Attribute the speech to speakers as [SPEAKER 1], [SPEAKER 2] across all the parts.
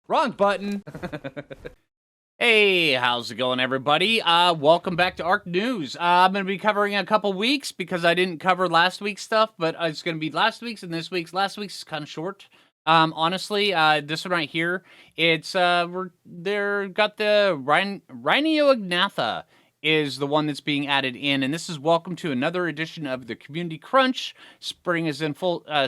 [SPEAKER 1] Wrong button. Hey, how's it going, everybody? Welcome back to Arc News. I'm going to be covering a couple weeks because I didn't cover last week's stuff, but it's going to be last week's and this week's. Last week's is kind of short. Honestly, this one right here, it's, they're got the Rhyniognatha is the one that's being added in, and this is welcome to another edition of the Community Crunch. Spring is in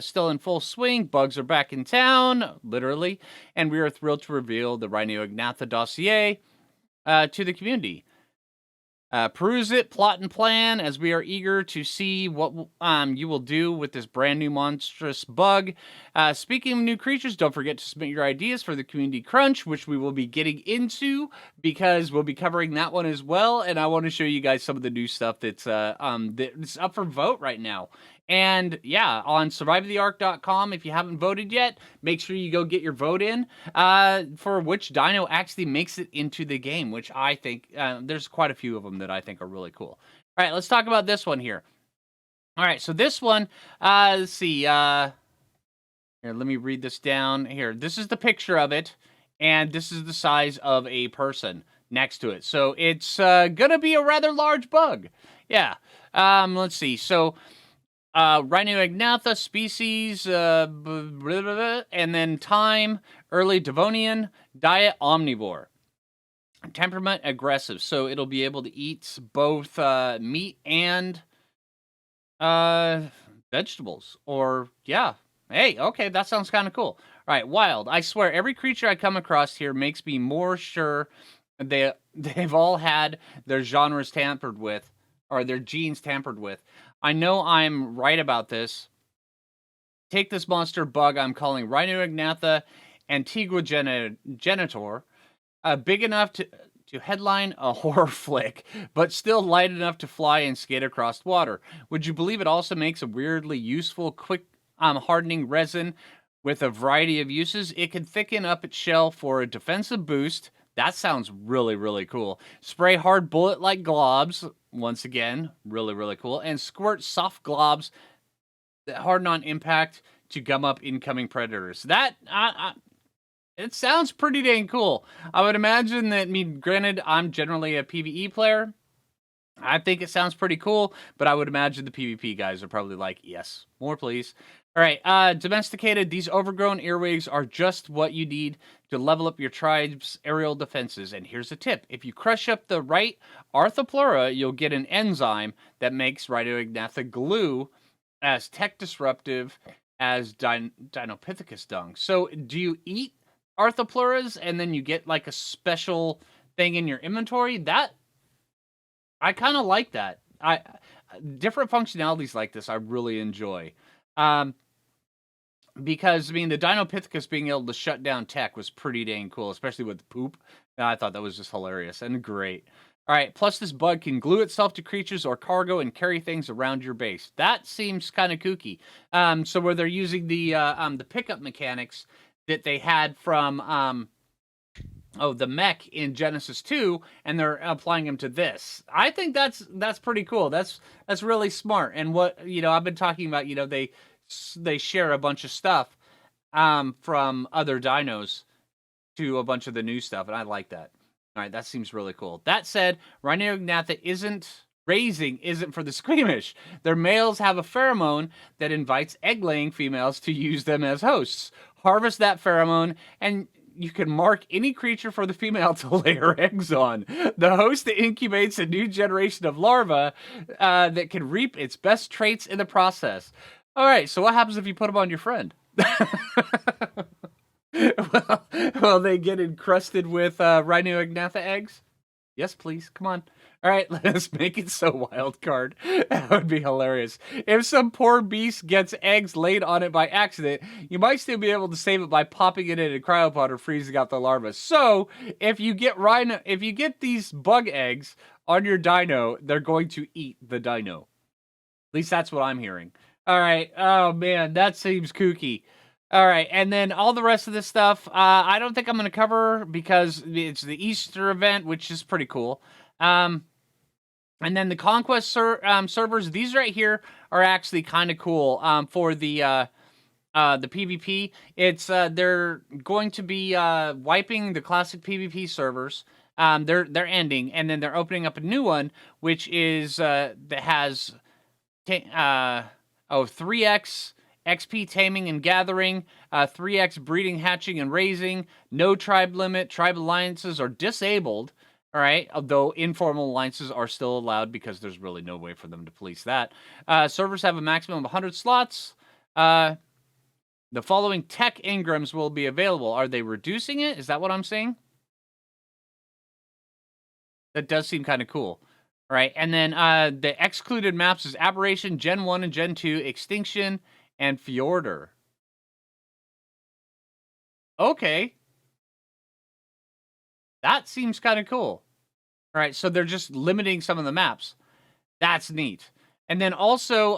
[SPEAKER 1] still in full swing. Bugs are back in town, literally, and we are thrilled to reveal the Rhyniognatha dossier to the community. Peruse it, plot and plan, as we are eager to see what you will do with this brand new monstrous bug. Speaking of new creatures, don't forget to submit your ideas for the Community Crunch, which we will be getting into, because we'll be covering that one as well, and I want to show you guys some of the new stuff that's up for vote right now. And yeah, on survivetheark.com, if you haven't voted yet, make sure you go get your vote in for which dino actually makes it into the game, which I think there's quite a few of them that I think are really cool. All right, let's talk about this one here. All right, so this one, let's see. Here, let me read this down. Here, this is the picture of it, and this is the size of a person next to it. So it's going to be a rather large bug. Yeah, let's see. So... Rhyniognatha species, and then time, early Devonian, diet omnivore. Temperament aggressive, so it'll be able to eat both meat and vegetables. Or, yeah. Hey, okay, that sounds kind of cool. All right, wild. I swear, every creature I come across here makes me more sure they've all had their genres tampered with, or their genes tampered with. I know I'm right about this. Take this monster bug I'm calling Rhyniognatha Antiguogenitor, big enough to headline a horror flick, but still light enough to fly and skate across water. Would you believe it also makes a weirdly useful, quick hardening resin with a variety of uses? It can thicken up its shell for a defensive boost. That sounds really, really cool. Spray hard bullet-like globs. Once again, really, really cool. And squirt soft globs that harden on impact to gum up incoming predators. That, it sounds pretty dang cool. I would imagine that, granted, I'm generally a PvE player. I think it sounds pretty cool, but I would imagine the PvP guys are probably like, yes, more please. All right, domesticated, these overgrown earwigs are just what you need to level up your tribe's aerial defenses. And here's a tip. If you crush up the right Arthropleura, you'll get an enzyme that makes Rhyniognatha glue as tech disruptive as Dinopithecus dung. So do you eat Arthropleuras and then you get like a special thing in your inventory? That, I kind of like that. Different functionalities like this I really enjoy. Because, I mean, the Dinopithecus being able to shut down tech was pretty dang cool, especially with the poop. I thought that was just hilarious and great. All right, plus this bug can glue itself to creatures or cargo and carry things around your base. That seems kind of kooky. So where they're using the pickup mechanics that they had from the mech in Genesis 2, and they're applying them to this. I think that's pretty cool. That's really smart. And what, I've been talking about, they share a bunch of stuff from other dinos to a bunch of the new stuff, and I like that. All right, that seems really cool. That said, Rhyniognatha isn't for the squeamish. Their males have a pheromone that invites egg-laying females to use them as hosts. Harvest that pheromone, and you can mark any creature for the female to lay her eggs on. The host incubates a new generation of larvae that can reap its best traits in the process. All right, so what happens if you put them on your friend? Well, they get encrusted with Rhyniognatha eggs? Yes, please. Come on. All right, let's make it so wild card. That would be hilarious. If some poor beast gets eggs laid on it by accident, you might still be able to save it by popping it in a cryopod or freezing out the larvae. So, if you get these bug eggs on your dino, they're going to eat the dino. At least that's what I'm hearing. All right. Oh, man, that seems kooky. All right, and then all the rest of this stuff, I don't think I'm going to cover because it's the Easter event, which is pretty cool. And then the Conquest servers, these right here are actually kind of cool for the the PvP. It's they're going to be wiping the classic PvP servers. They're ending, and then they're opening up a new one, which is that has 3x XP taming and gathering, 3x breeding, hatching, and raising. No tribe limit. Tribe alliances are disabled. All right, although informal alliances are still allowed because there's really no way for them to police that. Servers have a maximum of 100 slots. The following tech engrams will be available. Are they reducing it? Is that what I'm saying? That does seem kind of cool. All right, and then the excluded maps is Aberration, Gen 1 and Gen 2, Extinction, and Fjordur. Okay. That seems kind of cool. All right, so they're just limiting some of the maps. That's neat. And then also,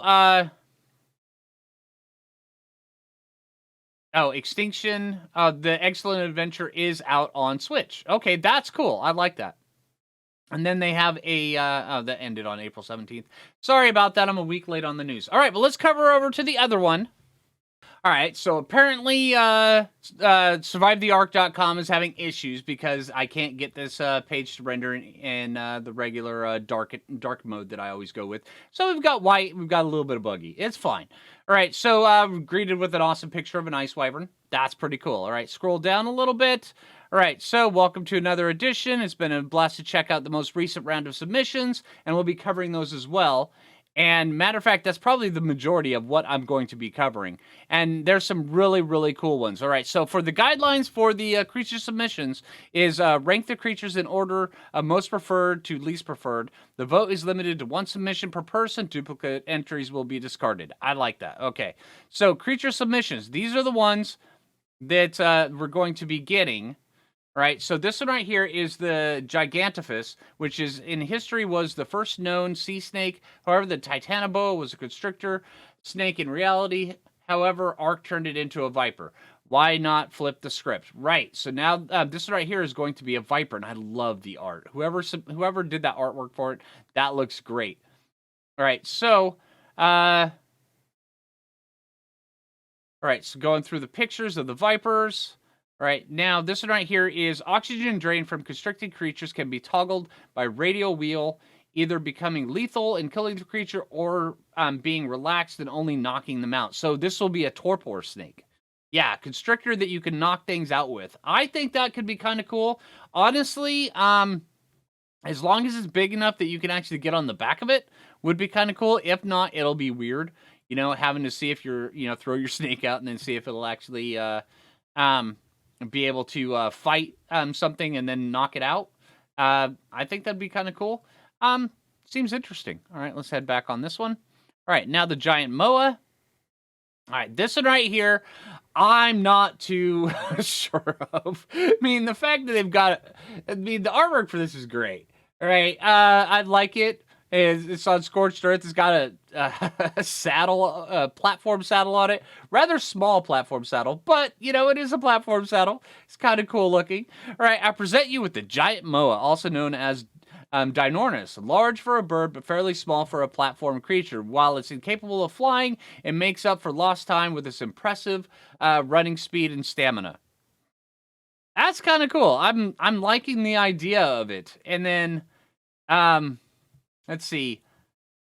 [SPEAKER 1] Extinction, the Excellent Adventure is out on Switch. Okay, that's cool. I like that. And then they have a, that ended on April 17th. Sorry about that. I'm a week late on the news. All right, well, let's cover over to the other one. All right, so apparently SurviveTheArk.com is having issues because I can't get this page to render in the regular dark mode that I always go with. So we've got white, we've got a little bit of buggy. It's fine. All right, so greeted with an awesome picture of an ice wyvern. That's pretty cool. All right, scroll down a little bit. All right, so welcome to another edition. It's been a blast to check out the most recent round of submissions, and we'll be covering those as well. And matter of fact, that's probably the majority of what I'm going to be covering. And there's some really, really cool ones. All right, so for the guidelines for the creature submissions is rank the creatures in order of most preferred to least preferred. The vote is limited to one submission per person. Duplicate entries will be discarded. I like that. Okay, so creature submissions. These are the ones that we're going to be getting. Right, so this one right here is the Gigantophis, which is in history was the first known sea snake. However, the Titanoboa was a constrictor snake in reality. However, Ark turned it into a viper. Why not flip the script? Right, so now this right here is going to be a viper, and I love the art. Whoever did that artwork for it, that looks great. All right, so all right, so going through the pictures of the vipers. All right, now this one right here is oxygen drain from constricted creatures can be toggled by radial wheel, either becoming lethal and killing the creature or being relaxed and only knocking them out. So this will be a torpor snake. Yeah, constrictor that you can knock things out with. I think that could be kind of cool. Honestly, as long as it's big enough that you can actually get on the back of it, would be kind of cool. If not, it'll be weird. You know, having to see if you're, throw your snake out and then see if it'll actually be able to fight something and then knock it out. I think that'd be kind of cool. Seems interesting. All right, let's head back on this one. All right, now the giant moa. All right, this one right here, I'm not too sure of. I mean, the fact that they've got, the artwork for this is great. All right, I like it. It's on Scorched Earth. It's got a saddle, a platform saddle on it. Rather small platform saddle, but, it is a platform saddle. It's kind of cool looking. All right, I present you with the giant moa, also known as Dinornis. Large for a bird, but fairly small for a platform creature. While it's incapable of flying, it makes up for lost time with its impressive running speed and stamina. That's kind of cool. I'm liking the idea of it. And then, let's see.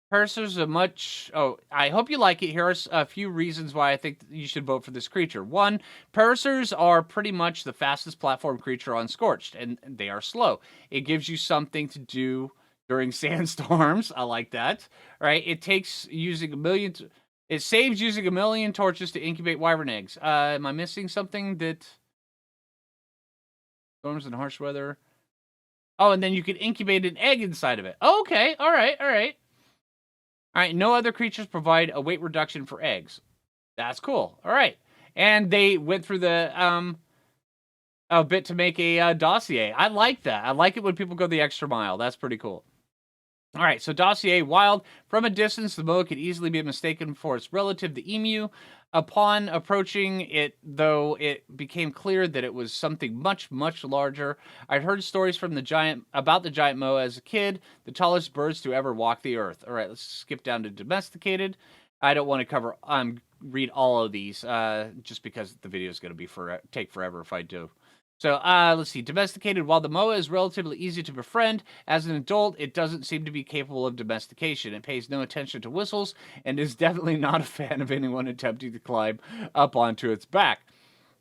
[SPEAKER 1] Pursers are much... Oh, I hope you like it. Here are a few reasons why I think you should vote for this creature. One, Pursers are pretty much the fastest platform creature on Scorched, and they are slow. It gives you something to do during sandstorms. I like that. Right? It takes using It saves using 1,000,000 torches to incubate wyvern eggs. Am I missing something that... Storms and harsh weather... Oh, and then you can incubate an egg inside of it. Oh, okay, all right. All right, no other creatures provide a weight reduction for eggs. That's cool. All right. And they went through the a bit to make a dossier. I like that. I like it when people go the extra mile. That's pretty cool. All right, so dossier wild. From a distance, the moa could easily be mistaken for its relative, the emu. Upon approaching it, though, it became clear that it was something much, much larger. I'd heard stories from about the giant moa as a kid, the tallest birds to ever walk the earth. All right, let's skip down to domesticated. I don't want to cover read all of these, just because the video is going to be take forever if I do. So, let's see. Domesticated. While the moa is relatively easy to befriend, as an adult, it doesn't seem to be capable of domestication. It pays no attention to whistles and is definitely not a fan of anyone attempting to climb up onto its back.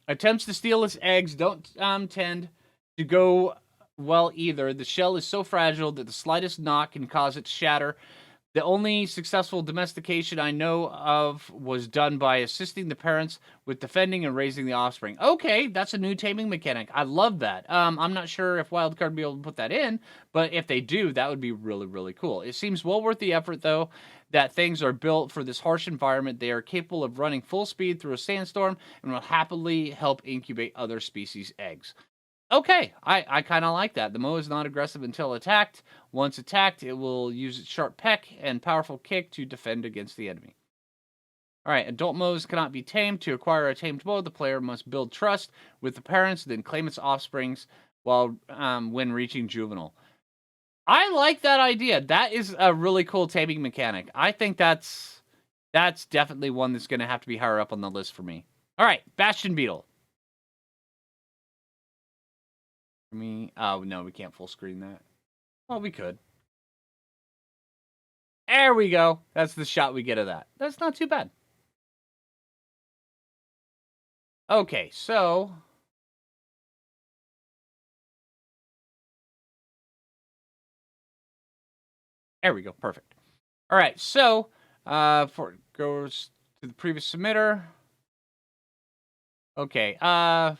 [SPEAKER 1] Attempts to steal its eggs don't tend to go well either. The shell is so fragile that the slightest knock can cause it to shatter. The only successful domestication I know of was done by assisting the parents with defending and raising the offspring. Okay, that's a new taming mechanic. I love that. I'm not sure if Wildcard will be able to put that in, but if they do, that would be really, really cool. It seems well worth the effort, though, that things are built for this harsh environment. They are capable of running full speed through a sandstorm and will happily help incubate other species' eggs. Okay, I kind of like that. The moa is not aggressive until attacked. Once attacked, it will use its sharp peck and powerful kick to defend against the enemy. Alright, adult moas cannot be tamed. To acquire a tamed moa, the player must build trust with the parents, then claim its offsprings when reaching juvenile. I like that idea. That is a really cool taming mechanic. I think that's definitely one that's going to have to be higher up on the list for me. Alright, Bastion Beetle. Oh, no, we can't full screen that. Well, we could. There we go. That's the shot we get of that. That's not too bad. Okay, so... There we go. Perfect. All right, so before it goes to the previous submitter. Okay, all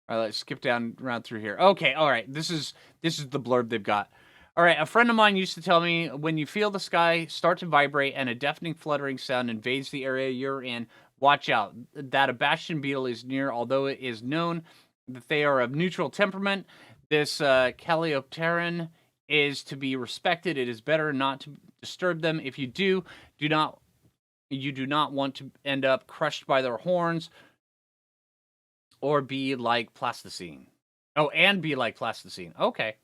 [SPEAKER 1] right, let's skip down around through here. Okay, all right. This is the blurb they've got. All right, a friend of mine used to tell me, when you feel the sky start to vibrate and a deafening fluttering sound invades the area you're in, watch out. That a Bastion Beetle is near, although it is known that they are of neutral temperament. This Calliopteran is to be respected. It is better not to disturb them. If you do not want to end up crushed by their horns, or be like plasticine. Oh, and be like plasticine. Okay.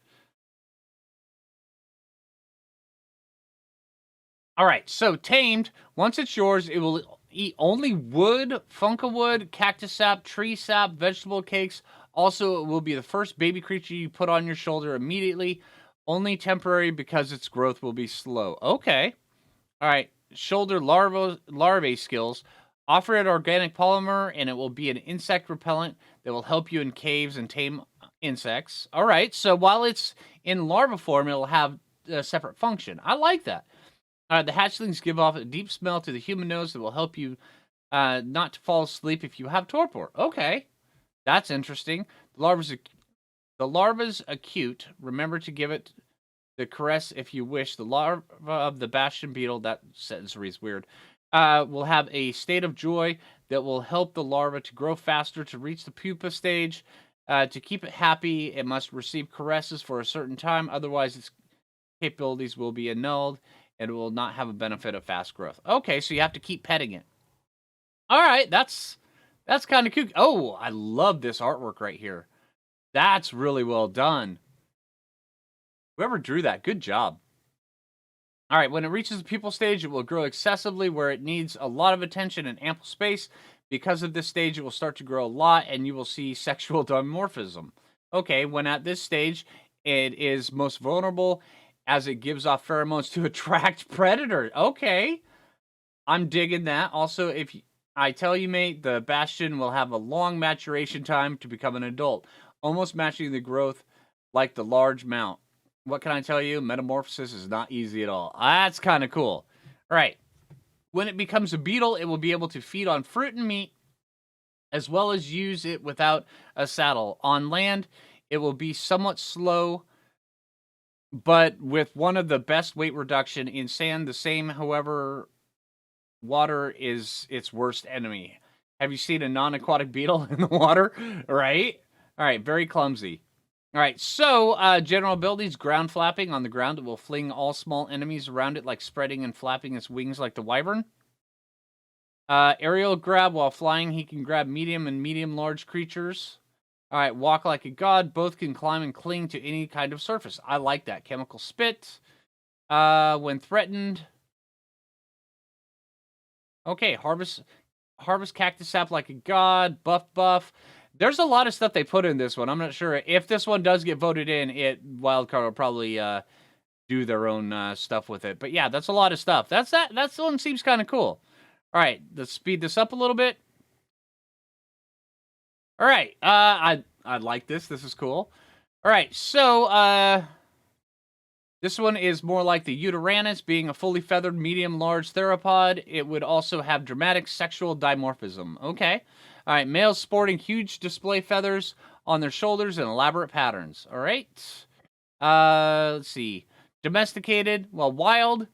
[SPEAKER 1] All right, so tamed. Once it's yours, it will eat only wood, funka wood, cactus sap, tree sap, vegetable cakes. Also, it will be the first baby creature you put on your shoulder immediately. Only temporary because its growth will be slow. Okay. All right, shoulder larvae skills. Offer it organic polymer, and it will be an insect repellent that will help you in caves and tame insects. All right, so while it's in larva form, it'll have a separate function. I like that. The hatchlings give off a deep smell to the human nose that will help you not to fall asleep if you have torpor. Okay, that's interesting. The larva's acute. Remember to give it the caress if you wish. The larva of the Bastion Beetle, that sentence reads weird, will have a state of joy that will help the larva to grow faster to reach the pupa stage. To keep it happy, it must receive caresses for a certain time. Otherwise, its capabilities will be annulled and it will not have a benefit of fast growth. Okay, so you have to keep petting it. All right, that's kind of cute. Oh, I love this artwork right here. That's really well done. Whoever drew that, good job. All right, when it reaches the pupal stage, it will grow excessively where it needs a lot of attention and ample space. Because of this stage, it will start to grow a lot, and you will see sexual dimorphism. Okay, when at this stage, it is most vulnerable as it gives off pheromones to attract predators. Okay, I'm digging that. Also, if I tell you, mate, the Bastion will have a long maturation time to become an adult, almost matching the growth like the large mount. What can I tell you? Metamorphosis is not easy at all. That's kind of cool. All right. When it becomes a beetle, it will be able to feed on fruit and meat, as well as use it without a saddle. On land, it will be somewhat slow, but with one of the best weight reduction. In sand, the same. However, water is its worst enemy. Have you seen a non-aquatic beetle in the water? Right? All right, very clumsy. All right, so general abilities, ground flapping. On the ground, it will fling all small enemies around it, like spreading and flapping its wings like the wyvern. Aerial grab. While flying, he can grab medium and medium-large creatures. All right, walk like a god. Both can climb and cling to any kind of surface. I like that. Chemical spit. When threatened. Okay, harvest cactus sap like a god, buff. There's a lot of stuff they put in this one. I'm not sure if this one does get voted in, Wildcard will probably do their own stuff with it. But yeah, that's a lot of stuff. That one seems kind of cool. All right, let's speed this up a little bit. All right, I like this. This is cool. All right, so this one is more like the Uteranus, being a fully feathered, medium-large theropod. It would also have dramatic sexual dimorphism. Okay. All right, males sporting huge display feathers on their shoulders and elaborate patterns. All right. Let's see. Domesticated, well, wild,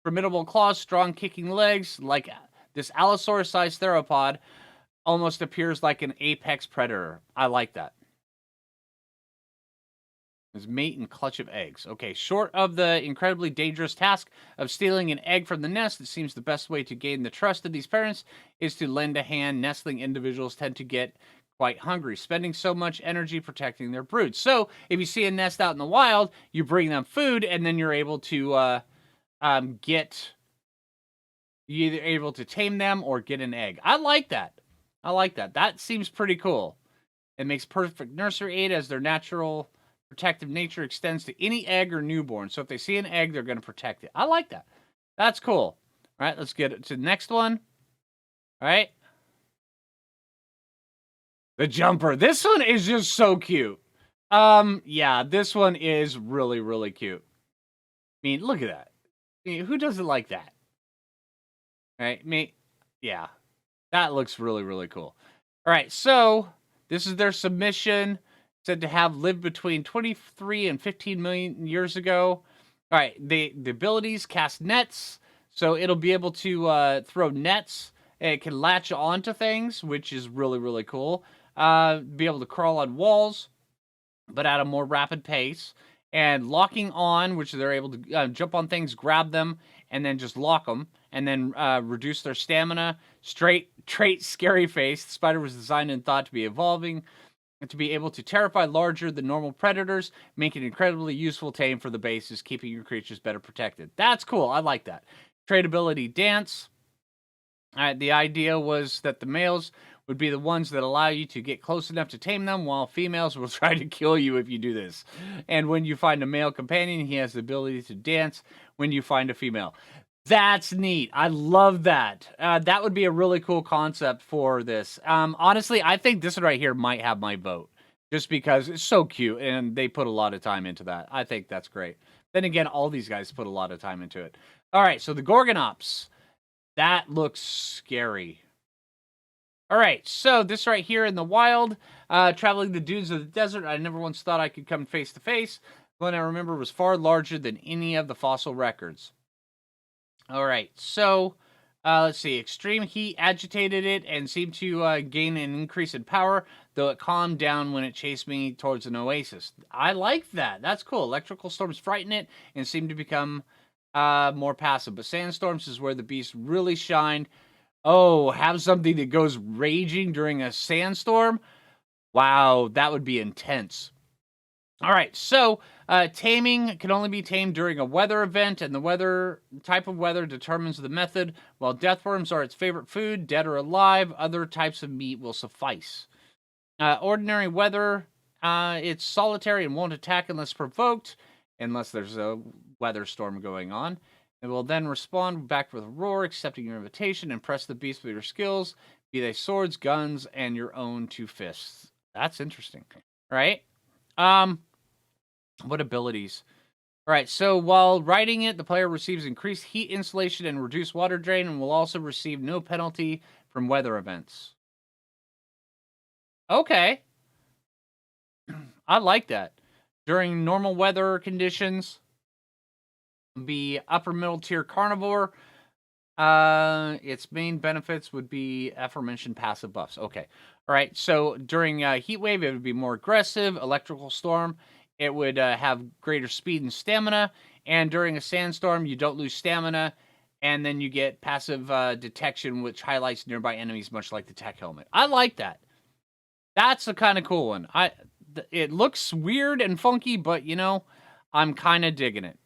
[SPEAKER 1] formidable claws, strong kicking legs, like this Allosaurus-sized theropod almost appears like an apex predator. I like that. His mate and clutch of eggs. Okay, short of the incredibly dangerous task of stealing an egg from the nest, it seems the best way to gain the trust of these parents is to lend a hand. Nestling individuals tend to get quite hungry, spending so much energy protecting their brood. So, if you see a nest out in the wild, you bring them food, and then you're able to you're either able to tame them or get an egg. I like that. I like that. That seems pretty cool. It makes perfect nursery aid as their natural protective nature extends to any egg or newborn. So if they see an egg, they're going to protect it. I like that. That's cool. All right, let's get to the next one. All right. The jumper. This one is just so cute. Yeah, this one is really, really cute. I mean, look at that. I mean, who doesn't like that? All right, yeah. That looks really, really cool. All right, so this is their submission. Said to have lived between 23 and 15 million years ago. All right, the abilities, cast nets. So it'll be able to throw nets. And it can latch onto things, which is really, really cool. Be able to crawl on walls, but at a more rapid pace. And locking on, which they're able to jump on things, grab them, and then just lock them. And then reduce their stamina. Trait, scary face. The spider was designed and thought to be evolving. And to be able to terrify larger than normal predators, make it incredibly useful tame for the bases, keeping your creatures better protected. That's cool. I like that. Trait ability, dance. The idea was that the males would be the ones that allow you to get close enough to tame them, while females will try to kill you if you do this. And when you find a male companion, he has the ability to dance when you find a female. That's neat. I love that. That would be a really cool concept for this. Honestly, I think this one right here might have my vote. Just because it's so cute, and they put a lot of time into that. I think that's great. Then again, all these guys put a lot of time into it. All right, so the Gorgonops. That looks scary. All right, so this right here in the wild, traveling the dunes of the desert, I never once thought I could come face to face. The one I remember was far larger than any of the fossil records. All right, so let's see. Extreme heat agitated it and seemed to gain an increase in power, though it calmed down when it chased me towards an oasis. I like that. That's cool. Electrical storms frighten it and seem to become more passive. But sandstorms is where the beast really shined. Oh, have something that goes raging during a sandstorm? Wow, that would be intense. All right, so taming can only be tamed during a weather event, and the type of weather determines the method. While deathworms are its favorite food, dead or alive, other types of meat will suffice. Ordinary weather, it's solitary and won't attack unless provoked, unless there's a weather storm going on. It will then respond back with a roar, accepting your invitation, and press the beast with your skills, be they swords, guns, and your own two fists. That's interesting, right? What abilities? All right, so while riding it, the player receives increased heat insulation and reduced water drain, and will also receive no penalty from weather events. Okay. I like that. During normal weather conditions, be upper middle tier carnivore. Its main benefits would be aforementioned passive buffs. Okay. All right, so during heat wave, it would be more aggressive. Electrical storm, it would have greater speed and stamina. And during a sandstorm, you don't lose stamina. And then you get passive detection, which highlights nearby enemies, much like the tech helmet. I like that. That's a kind of cool one. It looks weird and funky, but, you know, I'm kind of digging it.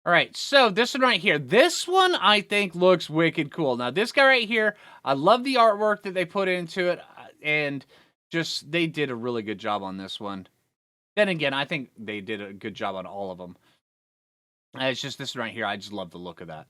[SPEAKER 1] All right, so this one right here. This one I think looks wicked cool. Now, this guy right here, I love the artwork that they put into it, and just they did a really good job on this one. Then again, I think they did a good job on all of them. It's just this one right here. I just love the look of that.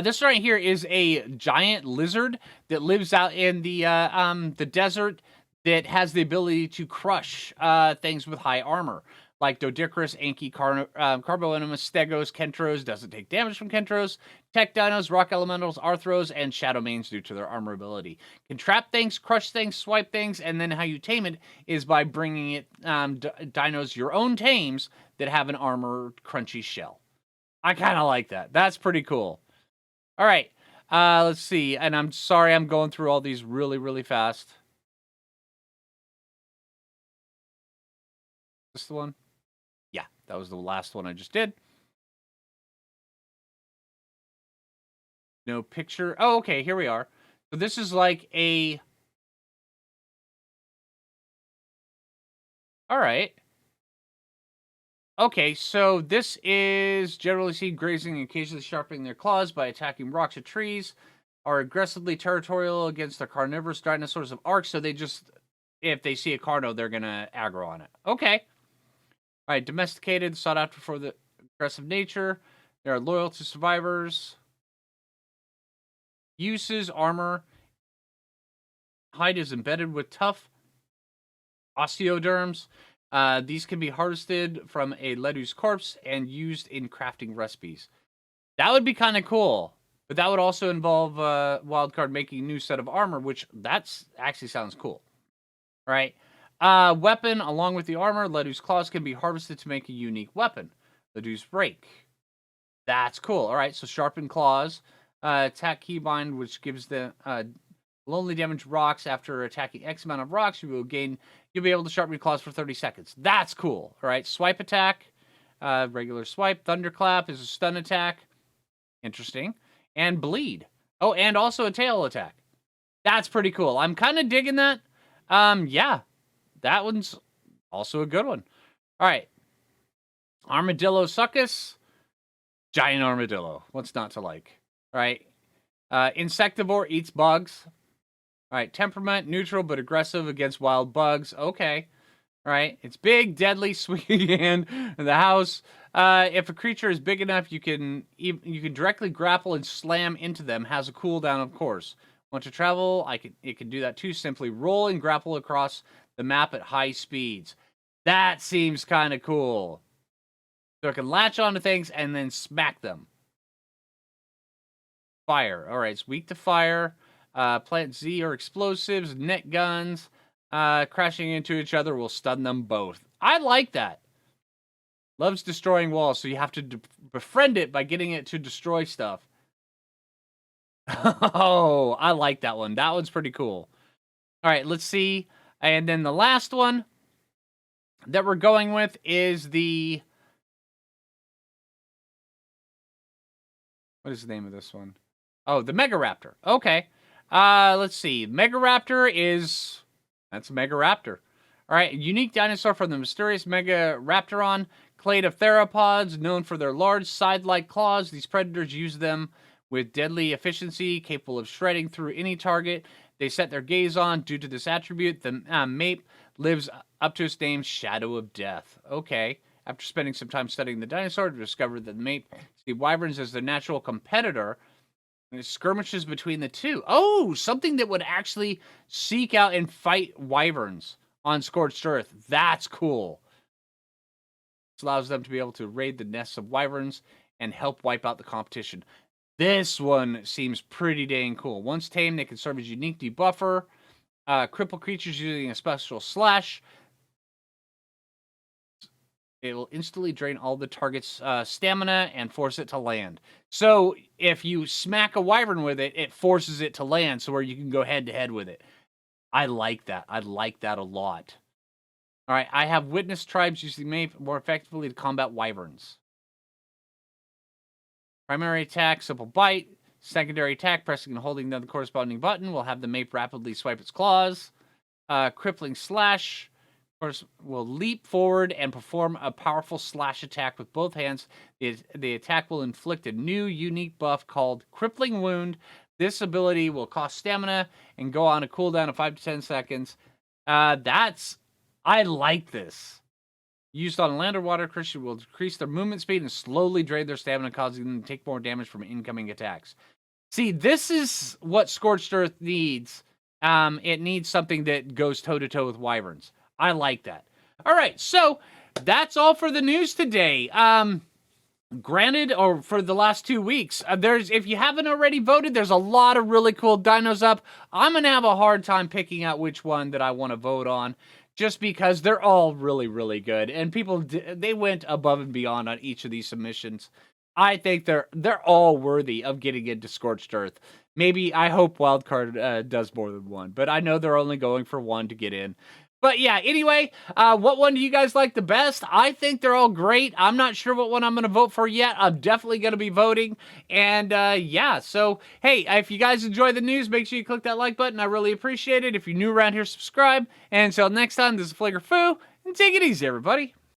[SPEAKER 1] This right here is a giant lizard that lives out in the desert that has the ability to crush things with high armor. Like Doedicurus, Anki, Carbonemus, Stegos, Kentros, doesn't take damage from Kentros, Tech Dinos, Rock Elementals, Arthros, and Shadow Mains due to their armor ability. Can trap things, crush things, swipe things, and then how you tame it is by bringing it dinos your own tames that have an armor crunchy shell. I kind of like that. That's pretty cool. All right, let's see. And I'm sorry I'm going through all these really, really fast. Is this the one? Yeah, that was the last one I just did. No picture. Oh, okay, here we are. So this is like a... All right. Okay, so this is generally seen grazing and occasionally sharpening their claws by attacking rocks or trees, are aggressively territorial against the carnivorous dinosaurs of Ark, so they just, if they see a carno, they're going to aggro on it. Okay. All right, domesticated, sought after for the aggressive nature. They are loyal to survivors. Uses, armor. Hide is embedded with tough osteoderms. These can be harvested from a Ledu's corpse and used in crafting recipes. That would be kind of cool, but that would also involve Wildcard making a new set of armor, which that's actually sounds cool. All right. Weapon, along with the armor, Ledu's claws can be harvested to make a unique weapon. Ledu's rake. That's cool. All right, so sharpened claws. Attack keybind, which gives the only damage rocks after attacking X amount of rocks. You'll be able to sharpen your claws for 30 seconds. That's cool. All right, swipe attack. Regular swipe. Thunderclap is a stun attack. Interesting. And bleed. Oh, and also a tail attack. That's pretty cool. I'm kind of digging that. Yeah. That one's also a good one. All right. Armadillosuchus. Giant armadillo. What's not to like? All right. Insectivore, eats bugs. All right. Temperament, neutral but aggressive against wild bugs. Okay. All right. It's big, deadly, swinging hand in the house. If a creature is big enough, you can directly grapple and slam into them. Has a cooldown, of course. Want to travel? It can do that too. Simply roll and grapple across the map at high speeds. That seems kind of cool. So it can latch onto things and then smack them. Fire. All right, it's weak to fire. Plant Z or explosives, net guns. Crashing into each other will stun them both. I like that. Loves destroying walls, so you have to befriend it by getting it to destroy stuff. Oh, I like that one. That one's pretty cool. All right, let's see. And then the last one that we're going with is the... What is the name of this one? Oh, the Megaraptor. Okay. Let's see. Megaraptor is... That's a Megaraptor. All right. Unique dinosaur from the mysterious Megaraptoron. Clade of theropods, known for their large side-like claws. These predators use them with deadly efficiency, capable of shredding through any target they set their gaze on. Due to this attribute, the Mape lives up to its name, Shadow of Death. Okay. After spending some time studying the dinosaur, to discover that the Mape see wyverns as their natural competitor, and it skirmishes between the two. Oh, something that would actually seek out and fight wyverns on Scorched Earth. That's cool. This allows them to be able to raid the nests of wyverns and help wipe out the competition. This one seems pretty dang cool. Once tamed, they can serve as unique debuffer. Cripple creatures using a special slash. It will instantly drain all the target's stamina and force it to land. So if you smack a wyvern with it, it forces it to land, so where you can go head-to-head with it. I like that. I like that a lot. All right, I have witnessed tribes using Mape more effectively to combat wyverns. Primary attack, simple bite. Secondary attack, pressing and holding down the corresponding button will have the Mape rapidly swipe its claws. Crippling slash. course, will leap forward and perform a powerful slash attack with both hands. The attack will inflict a new unique buff called Crippling Wound. This ability will cost stamina and go on a cooldown of 5 to 10 seconds. I like this. Used on land or water, Christian will decrease their movement speed and slowly drain their stamina, causing them to take more damage from incoming attacks. See, this is what Scorched Earth needs. It needs something that goes toe-to-toe with Wyverns. I like that. All right, so that's all for the news today. Granted, or for the last 2 weeks, if you haven't already voted, there's a lot of really cool dinos up. I'm going to have a hard time picking out which one that I want to vote on, just because they're all really, really good. And people, they went above and beyond on each of these submissions. I think they're all worthy of getting into Scorched Earth. Maybe, I hope Wildcard does more than one, but I know they're only going for one to get in. But yeah, anyway, what one do you guys like the best? I think they're all great. I'm not sure what one I'm going to vote for yet. I'm definitely going to be voting. And yeah, so hey, if you guys enjoy the news, make sure you click that like button. I really appreciate it. If you're new around here, subscribe. And until next time, this is Phlinger Phoo, and take it easy, everybody.